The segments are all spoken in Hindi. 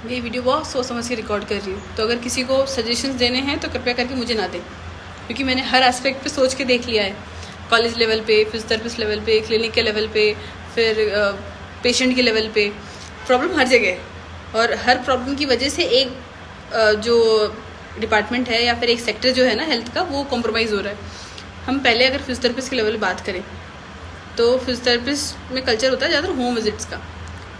मैं ये वीडियो बहुत सोच समझ के रिकॉर्ड कर रही हूँ, तो अगर किसी को सजेशंस देने हैं तो कृपया करके मुझे ना दें, क्योंकि मैंने हर एस्पेक्ट पे सोच के देख लिया है। कॉलेज लेवल पे, फिजियोथेरेपिस्ट लेवल पे, क्लिनिक के लेवल पे, फिर पेशेंट के लेवल पे प्रॉब्लम हर जगह है। और हर प्रॉब्लम की वजह से एक जो डिपार्टमेंट है या फिर एक सेक्टर जो है ना हेल्थ का, वो कॉम्प्रोमाइज़ हो रहा है। हम पहले अगर फिजियोथेरेपिस्ट के लेवल बात करें तो फिजियोथेरेपिस्ट में कल्चर होता है ज़्यादातर होम विजिट्स का।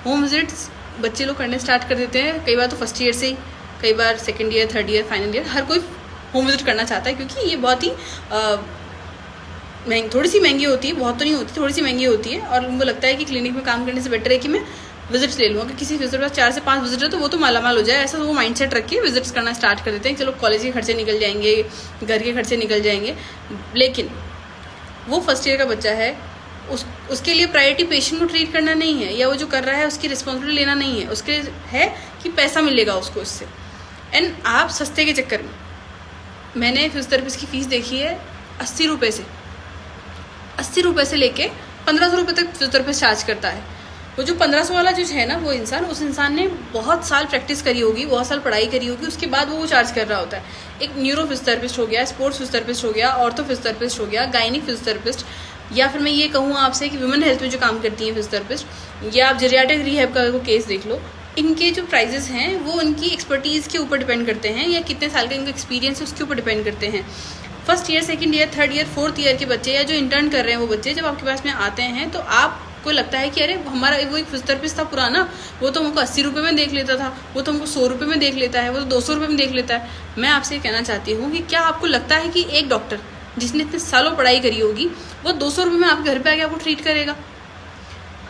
होम विजिट्स बच्चे लोग करने स्टार्ट कर देते हैं, कई बार तो फर्स्ट ईयर से ही, कई बार second year, third year, final year, हर कोई होम विजिट करना चाहता है, क्योंकि ये बहुत ही थोड़ी सी महंगी होती है, बहुत तो नहीं होती, थोड़ी सी महंगी होती है। और उनको लगता है कि क्लिनिक में काम करने से बेटर है कि मैं विजिट्स ले लूँ। अगर किसी फिजिटर के पास 4 से 5 विजिट है तो वो तो मालामाल हो जाए, ऐसा वो माइंडसेट रख के विजिट्स करना स्टार्ट कर देते हैं। चलो कॉलेज के खर्चे निकल जाएंगे, घर के खर्चे निकल जाएंगे, लेकिन वो फर्स्ट ईयर का बच्चा है, उसके लिए प्रायोरिटी पेशेंट को ट्रीट करना नहीं है, या वो जो कर रहा है उसकी रिस्पॉन्सिबिलिटी लेना नहीं है। उसके है कि पैसा मिलेगा उसको इससे। एंड आप सस्ते के चक्कर में, मैंने फिजियोथेरेपिस्ट की फ़ीस देखी है 80 रुपये से, 80 रुपये से लेके 1500 रुपये तक फिजियोथेरेपिस्ट चार्ज करता है। वो जो 1500 वाला जो है ना, वो इंसान, उस इंसान ने बहुत साल प्रैक्टिस करी होगी, बहुत साल पढ़ाई करी होगी, उसके बाद वो चार्ज कर रहा होता है। एक न्यूरो फिजियोथेरेपिस्ट हो गया, स्पोर्ट्स फिजियोथेरेपिस्ट हो गया, ऑर्थो फिजियोथेरेपिस्ट हो गया, गायनिक फिजियोथेरेपिस्ट, या फिर मैं ये कहूँ आपसे कि वुमेन हेल्थ में जो काम करती हैं फिजियोथेरेपिस्ट, या आप जेरियाट्रिक रिहैब का केस देख लो, इनके जो प्राइजेस हैं वो उनकी एक्सपर्टीज़ के ऊपर डिपेंड करते हैं, या कितने साल का इनका एक्सपीरियंस है उसके ऊपर डिपेंड करते हैं। First year, second year, third year, fourth year के बच्चे, या जो इंटर्न कर रहे हैं वो बच्चे, जब आपके पास में आते हैं तो आपको लगता है कि अरे हमारा वो एक फिजियोथेरेपिस्ट था पुराना, वो तो हमको 80 रुपये में देख लेता था, वो तो हमको 100 रुपये में देख लेता है, वो तो 200 रुपये में देख लेता है। मैं आपसे कहना चाहती हूँ कि क्या आपको लगता है कि एक डॉक्टर जिसने इतने सालों पढ़ाई करी होगी, वो 200 रुपये में आपके घर पे आके आपको ट्रीट करेगा?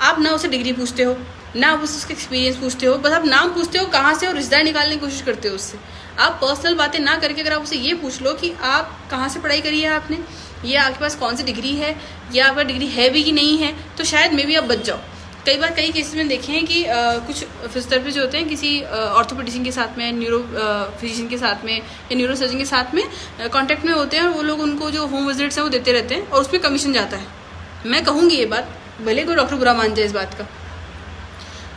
आप ना उसे डिग्री पूछते हो, ना आप उसका एक्सपीरियंस पूछते हो, बस आप नाम पूछते हो कहाँ से, और रिश्तेदार निकालने की कोशिश करते हो उससे। आप पर्सनल बातें ना करके अगर आप उसे ये पूछ लो कि आप कहाँ से पढ़ाई करी है आपने, या आपके पास कौन सी डिग्री है, या आपका डिग्री है भी कि नहीं है, तो शायद मे भी आप बच जाओ। कई बार कई केसेस में देखे हैं कि कुछ फिजियोथेरेपिस्ट जो होते हैं किसी ऑर्थोपेडिशियन के साथ में, न्यूरो फिजिशियन के साथ में, या न्यूरो सर्जन के साथ में कांटेक्ट में होते हैं, और वो लोग उनको जो होम विजिट्स हैं वो देते रहते हैं, और उसमें कमीशन जाता है। मैं कहूँगी ये बात, भले कोई डॉक्टर बुरा मान जाए इस बात का,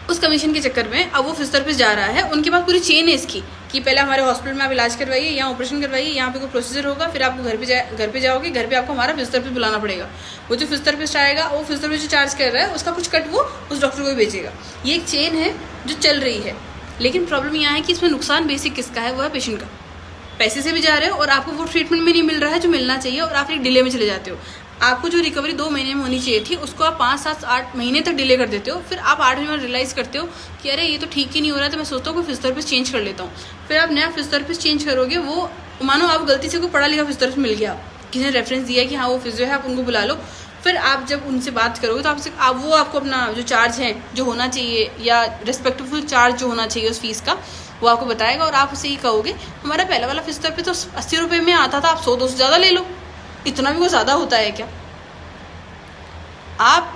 उस कमीशन के चक्कर में अब वो फिजियोथेरेपिस्ट जा रहा है, उनके पास पूरी चेन है इसकी, कि पहले हमारे हॉस्पिटल में आप इलाज करवाइए, यहाँ ऑपरेशन करवाइए, यहाँ पे कोई प्रोसीजर होगा, फिर आपको घर पे जाओगे, घर पे आपको हमारा फिजियोथेरेपिस्ट बुलाना पड़ेगा। वो जो फिजियोथेरेपिस्ट आएगा, वो फिजियोथेरेपिस्ट जो चार्ज कर रहा है उसका कुछ कट वो उस डॉक्टर को भी बेचेगा। ये एक चेन है जो चल रही है, लेकिन प्रॉब्लम यहाँ है कि इसमें नुकसान बेसिक किसका है, वो है पेशेंट का। पैसे से भी जा रहे हो और आपको वो ट्रीटमेंट भी नहीं मिल रहा है जो मिलना चाहिए, और आप एक डिले में चले जाते हो। आपको जो रिकवरी 2 महीने में होनी चाहिए थी, उसको आप 5, 7, 8 महीने तक डिले कर देते हो। फिर आप 8वें में रियलाइज़ करते हो कि अरे ये तो ठीक ही नहीं हो रहा है, तो मैं सोचता हूँ कोई फिजियोथेरेपिस्ट चेंज कर लेता हूँ। फिर आप नया फिजियोथेरेपिस्ट चेंज करोगे, वो मानो आप गलती से कोई पढ़ा लिखा फिजियोथेरेपिस्ट मिल गया, किसी ने रेफरेंस दिया कि हाँ वो फिजियो है, आप उनको बुला लो। फिर आप जब उनसे बात करोगे तो वो आपको अपना जो चार्ज है जो होना चाहिए, या रिस्पेक्टफुल चार्ज जो होना चाहिए उस फीस का, वो आपको बताएगा, और आप उसे ही कहोगे हमारा पहला वाला फिजियोथेरेपिस्ट तो 80 रुपये में आता था, आप 100-200 ज़्यादा ले लो। इतना भी वो ज़्यादा होता है क्या? आप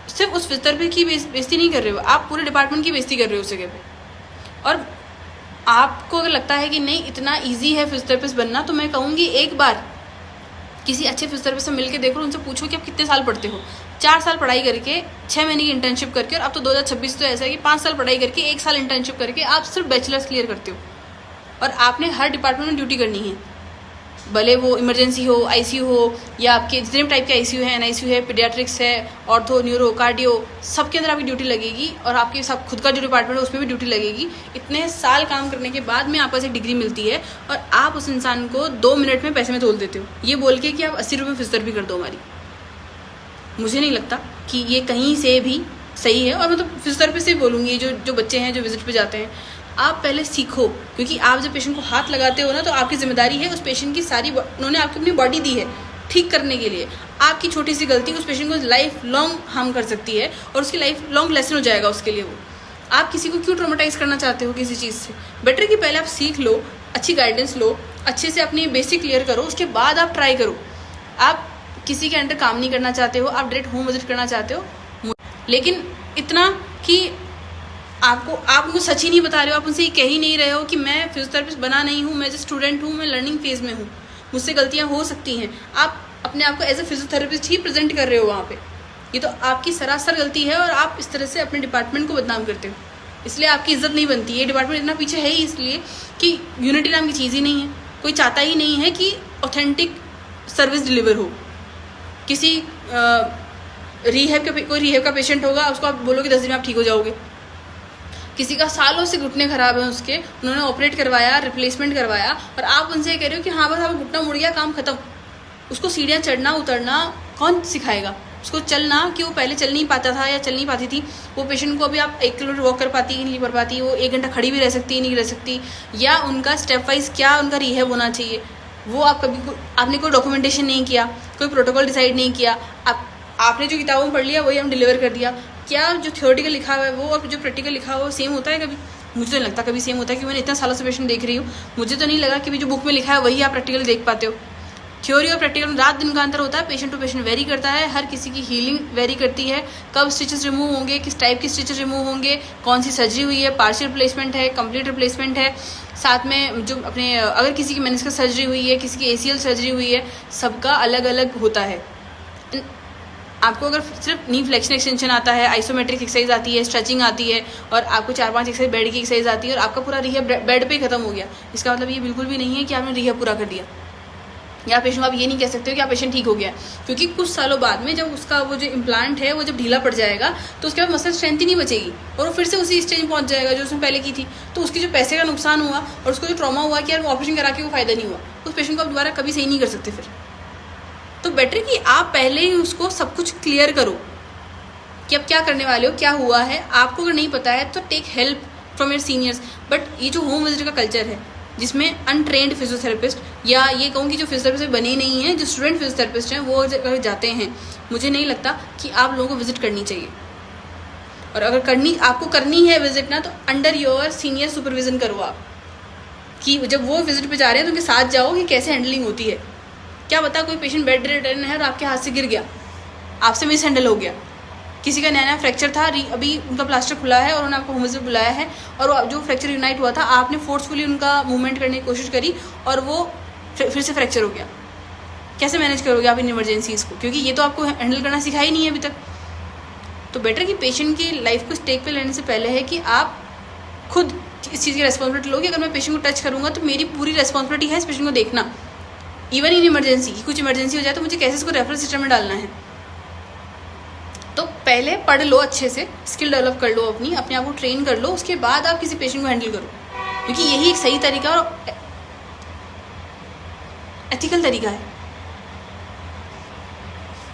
सिर्फ उस फिजियोथेरेपिस्ट की बेइज्जती नहीं कर रहे हो, आप पूरे डिपार्टमेंट की बेइज्जती कर रहे हो उस जगह पे। और आपको अगर लगता है कि नहीं इतना इजी है फिजियोथेरेपिस्ट बनना, तो मैं कहूँगी एक बार किसी अच्छे फिजियोथेरेपिस्ट से मिलकर देखो, उनसे पूछो कि आप कितने साल पढ़ते हो। 4 साल पढ़ाई करके, 6 महीने की इंटर्नशिप करके, और अब तो 2026 तो ऐसा है कि 5 साल पढ़ाई करके, 1 साल इंटर्नशिप करके आप सिर्फ बैचलर्स क्लियर करते हो, और आपने हर डिपार्टमेंट में ड्यूटी करनी है। भले वो इमरजेंसी हो, आईसीयू हो, या आपके जितने टाइप के आईसीयू है, एनआईसीयू है, पीडियाट्रिक्स है, ऑर्थो, न्यूरो, कार्डियो, सबके अंदर आपकी ड्यूटी लगेगी, और आपके सब खुद का जो डिपार्टमेंट है उसमें भी ड्यूटी लगेगी। इतने साल काम करने के बाद में आपको एक डिग्री मिलती है, और आप उस इंसान को 2 मिनट में पैसे में तोल देते हो, ये बोल के कि आप 80 रुपये फिजियोथेरेपी कर दो हमारी। मुझे नहीं लगता कि ये कहीं से भी सही है। और मैं तो फिजियोथेरेपी से बोलूँगी, जो बच्चे हैं जो विजिट पे जाते हैं, आप पहले सीखो, क्योंकि आप जब पेशेंट को हाथ लगाते हो ना, तो आपकी जिम्मेदारी है उस पेशेंट की सारी, उन्होंने आपकी अपनी बॉडी दी है ठीक करने के लिए। आपकी छोटी सी गलती उस पेशेंट को लाइफ लॉन्ग हार्म कर सकती है, और उसकी लाइफ लॉन्ग लेसन हो जाएगा उसके लिए। वो आप किसी को क्यों ट्रॉमेटाइज करना चाहते हो किसी चीज़ से? बेटर कि पहले आप सीख लो, अच्छी गाइडेंस लो, अच्छे से अपनी बेसिक क्लियर करो, उसके बाद आप ट्राई करो। आप किसी के अंडर काम नहीं करना चाहते हो, आप डायरेक्ट होम विजिट करना चाहते हो, लेकिन इतना कि आप उनको सच ही नहीं बता रहे हो, आप उनसे ये कह ही नहीं रहे हो कि मैं फिजियोथेरेपिस्ट बना नहीं हूँ, मैं जस्ट स्टूडेंट हूँ, मैं लर्निंग फेज में हूँ, मुझसे गलतियाँ हो सकती हैं। आप अपने आप को एज ए फिजियोथेरेपिस्ट ही प्रेजेंट कर रहे हो वहाँ पे। ये तो आपकी सरासर गलती है, और आप इस तरह से अपने डिपार्टमेंट को बदनाम करते हो। इसलिए आपकी इज्जत नहीं बनती है। ये डिपार्टमेंट इतना पीछे है ही इसलिए कि यूनिटी नाम की चीज़ ही नहीं है। कोई चाहता ही नहीं है कि ऑथेंटिक सर्विस डिलीवर हो। किसी कोई रिहेब का पेशेंट होगा, उसको आप बोलोगे 10 दिन में आप ठीक हो जाओगे। किसी का सालों से घुटने खराब है उसके, उन्होंने ऑपरेट करवाया, रिप्लेसमेंट करवाया, और आप उनसे कह रहे हो कि हाँ बस आप घुटना मुड़ गया, काम खत्म। उसको सीढ़ियाँ चढ़ना उतरना कौन सिखाएगा? उसको चलना, कि वो पहले चल नहीं पाता था या चल नहीं पाती थी, वो पेशेंट को अभी आप 1 किलोमीटर वॉक कर पाती है नहीं कर पाती, वो 1 घंटा खड़ी भी रह सकती है नहीं रह सकती, या उनका स्टेप वाइज क्या उनका रिहेब होना चाहिए, वो आपने कोई डॉक्यूमेंटेशन नहीं किया, कोई प्रोटोकॉल डिसाइड नहीं किया। आपने जो किताबों में पढ़ लिया वही हम डिलीवर कर दिया। क्या जो थ्योरेटिकल लिखा हुआ है वो और जो प्रैक्टिकल लिखा हुआ है सेम होता है? कभी मुझे तो नहीं लगता कभी सेम होता है, कि मैंने इतना सालों से पेशेंट देख रही हूँ, मुझे तो नहीं लगा कि जो बुक में लिखा है वही आप प्रैक्टिकल देख पाते हो। थ्योरी और प्रैक्टिकल में रात दिन का अंतर होता है, पेशेंट टू पेशेंट वेरी करता है, हर किसी की हीलिंग वेरी करती है, कब स्टिचेस रिमूव होंगे, किस टाइप की स्टिचेस रिमूव होंगे, कौन सी सर्जरी हुई है, पार्शियल रिप्लेसमेंट है, कंप्लीट रिप्लेसमेंट है, साथ में जो अपने अगर किसी की मेनिस्कस सर्जरी हुई है, किसी की ACL सर्जरी हुई है, सबका अलग अलग होता है। आपको अगर सिर्फ नी फ्लेक्शन एक्सटेंशन आता है, आइसोमेट्रिक एक्सरसाइज आती है, स्ट्रेचिंग आती है, और आपको 4-5 एक्सरसाइज बेड की एक्सरसाइज आती है, और आपका पूरा रिहेब बेड पे ही खत्म हो गया, इसका मतलब ये बिल्कुल भी नहीं है कि आपने रिहेब पूरा कर दिया, या पेशेंट आप ये नहीं कह सकते हो कि आप पेशेंट ठीक हो गया। क्योंकि कुछ सालों बाद में जब उसका वो जो इम्प्लांट है वो जब ढीला पड़ जाएगा तो उसके बाद मसल स्ट्रेंथ ही नहीं बचेगी, और वो फिर से उसी स्टेज में पहुंच जाएगा जो उसने पहले की थी। तो उसकी जो पैसे का नुकसान हुआ और उसको जो ट्रॉमा हुआ कि यार वो ऑपरेशन करा के वो फायदा नहीं हुआ, उस पेशेंट को आप दोबारा कभी सही नहीं कर सकते फिर। तो बेटर कि आप पहले ही उसको सब कुछ क्लियर करो कि अब क्या करने वाले हो, क्या हुआ है। आपको अगर नहीं पता है तो take help from your seniors. But ये जो होम विजिट का कल्चर है जिसमें अनट्रेंड फिजियोथेरेपिस्ट, या ये कहूँ कि जो फिजियोथेरेपिस्ट बने नहीं हैं, जो स्टूडेंट फिजियोथेरेपिस्ट हैं, वो अगर जाते हैं, मुझे नहीं लगता कि आप लोगों को विजिट करनी चाहिए। और अगर आपको करनी है विजिट ना, तो अंडर योर सीनियर सुपरविजन करो आप, कि जब वो विजिट पे जा रहे हैं तो उनके साथ जाओ कि कैसे हैंडलिंग होती है। क्या पता कोई पेशेंट बेड रिटर्न है और आपके हाथ से गिर गया, आपसे मिस हैंडल हो गया, किसी का नया फ्रैक्चर था, अभी उनका प्लास्टर खुला है और उन्होंने आपको होम विजिट बुलाया है, और जो फ्रैक्चर यूनाइट हुआ था आपने फोर्सफुली उनका मूवमेंट करने की कोशिश करी और वो फिर से फ्रैक्चर हो गया। कैसे मैनेज करोगे आप इन इमरजेंसीज को? क्योंकि ये तो आपको हैंडल करना सिखाया ही नहीं है अभी तक। तो बेटर कि पेशेंट की लाइफ को स्टेक पे लेने से पहले है कि आप खुद इस चीज़ की रेस्पॉन्सिबिलिटी लो कि अगर मैं पेशेंट को टच करूँगा तो मेरी पूरी रेस्पॉन्सिबिलिटी है इस पेशेंट को देखना, इवन इन इमरजेंसी की कुछ इमरजेंसी हो जाए तो मुझे कैसे इसको रेफरल सिस्टम में डालना है। तो पहले पढ़ लो अच्छे से, स्किल डेवलप कर लो, अपने आप को ट्रेन कर लो, उसके बाद आप किसी पेशेंट को हैंडल करो, क्योंकि यही एक सही तरीका और एथिकल तरीका है।